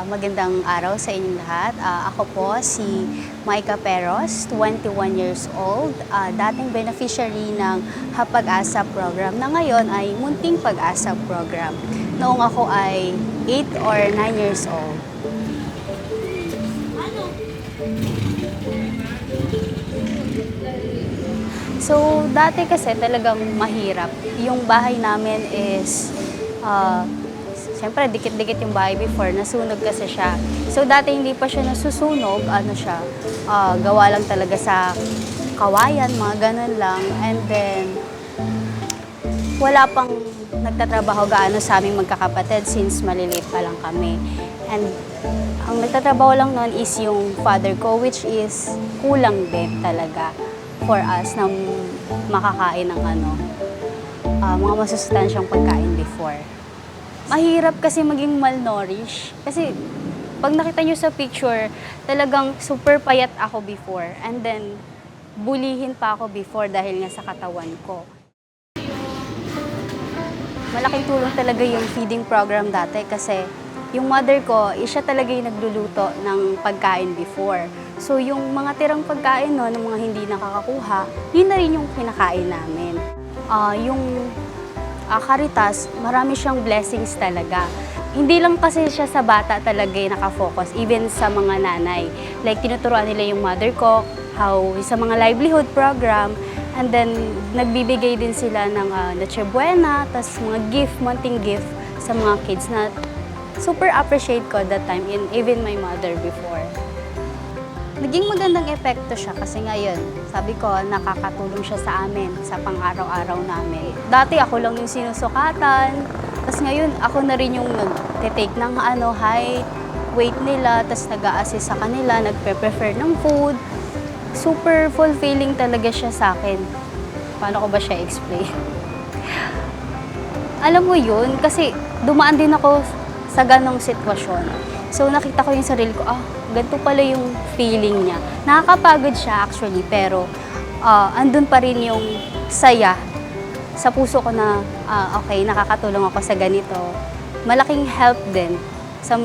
Magandang araw sa inyong lahat. Ako po si Maika Peros, 21 years old, dating beneficiary ng Hapag-asa program na ngayon ay Munting Pag-asa program. Noong ako ay 8 or 9 years old. So, dati kasi talagang mahirap. Yung bahay namin is siyempre, dikit-dikit yung bahay before, nasunog kasi siya. So, dati hindi pa siya nasusunog, gawa lang talaga sa kawayan, mga ganun lang. And then, wala pang nagtatrabaho gaano sa aming magkakapatid since maliliit pa lang kami. And ang nagtatrabaho lang noon is yung father ko, which is kulang din talaga for us na makakain ng mga masustansyang pagkain before. Mahirap kasi maging malnourished. Kasi pag nakita nyo sa picture, talagang super payat ako before. And then, bulihin pa ako before dahil nga sa katawan ko. Malaking tulong talaga yung feeding program dati kasi yung mother ko, siya talaga yung nagluluto ng pagkain before. So yung mga tirang pagkain ng mga hindi nakakakuha, yun na rin yung kinakain namin. Caritas, marami siyang blessings talaga. Hindi lang kasi siya sa bata talaga yung nakafocus, even sa mga nanay. Like, tinuturuan nila yung mother ko, sa mga livelihood program, and then, nagbibigay din sila ng Noche Buena, tas mga munting gift sa mga kids na super appreciate ko that time, and even my mother before. Naging magandang epekto siya kasi ngayon, sabi ko, nakakatulong siya sa amin, sa pang-araw-araw namin. Dati ako lang yung sinusukatan, tapos ngayon ako na rin yung nag-take ng height, weight nila, tapos nag-a-assist sa kanila, nagpe-prefer ng food. Super fulfilling talaga siya sa akin. Paano ko ba siya explain? Alam mo yun, kasi dumaan din ako sa ganong sitwasyon. So nakita ko yung sarili ko, ganito pala yung feeling niya. Nakakapagod siya actually, pero andun pa rin yung saya sa puso ko na, okay, nakakatulong ako sa ganito. Malaking help din sa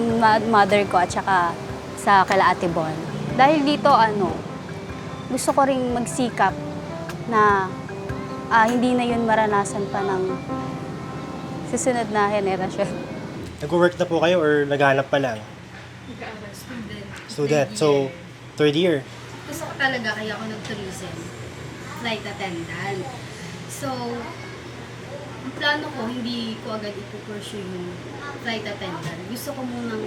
mother ko at saka sa kala Ate Bon. Dahil dito, gusto ko ring magsikap na hindi na yun maranasan pa ng susunod na henerasyon. Nag-work na po kayo or naghanap pa lang? Nag-aaral, Student. So, third year. Gusto ko talaga kaya ako nag-tourism. Flight attendant. So, ang plano ko, hindi ko agad ipupursue yung flight attendant. Gusto ko munang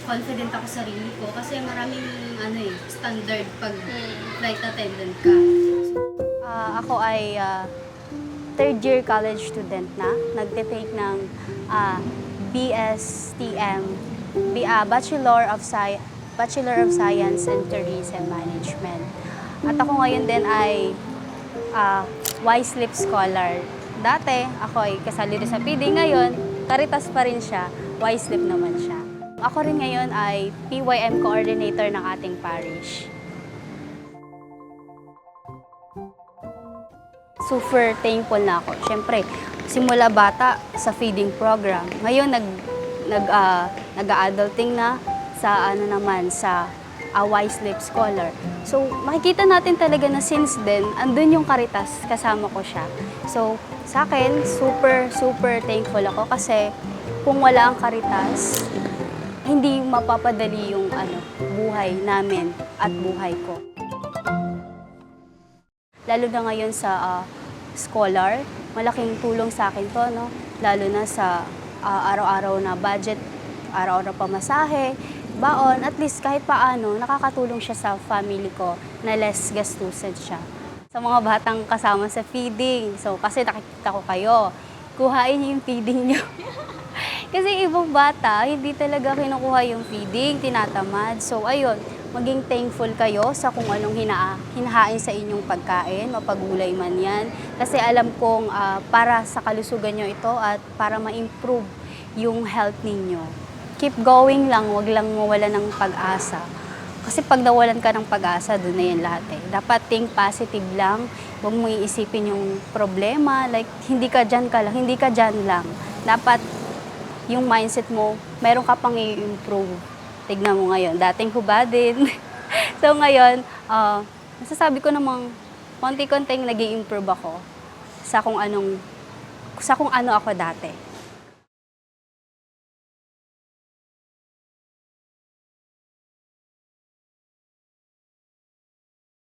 confident ako sa sarili ko kasi maraming standard pag flight attendant ka. Ako ay third year college student na. Nagte-take ng BSTM, Bachelor of Science in Tourism Management. At ako ngayon din ay YSLIP Scholar. Dati, ako ay kasali rin sa PD. Ngayon, Caritas pa rin siya. YSLIP naman siya. Ako rin ngayon ay PYM Coordinator ng ating parish. Super thankful na ako. Siyempre, simula bata sa feeding program. Ngayon, nag-adulting na sa sa YSLIP Scholar. So, makikita natin talaga na since then, andun yung Caritas, kasama ko siya. So, sa akin, super thankful ako kasi kung wala ang Caritas, hindi mapapadali yung buhay namin at buhay ko. Lalo na ngayon sa scholar, malaking tulong sa akin to, no? Lalo na sa araw-araw na budget, araw-araw pamasahe, baon, at least kahit paano, nakakatulong siya sa family ko na less gastusan siya. Sa mga batang kasama sa feeding, so kasi nakikita ko kayo, kuhain niyo yung feeding niyo. Kasi ibang bata, hindi talaga kinukuha yung feeding, tinatamad. So ayun, maging thankful kayo sa kung anong hinahain sa inyong pagkain, mapagulay man yan. Kasi alam kong para sa kalusugan nyo ito at para ma-improve yung health ninyo. Keep going lang, wag lang mawala ng pag-asa. Kasi pag nawalan ka ng pag-asa, doon na yan lahat eh. Dapat think positive lang. Huwag mo iisipin yung problema. Like, hindi ka dyan lang. Dapat yung mindset mo, meron ka pang i-improve. Tignan mo ngayon, dating hubadin. So ngayon, masasabi ko namang konti-konting nag-i-improve ako sa kung ano ako dati.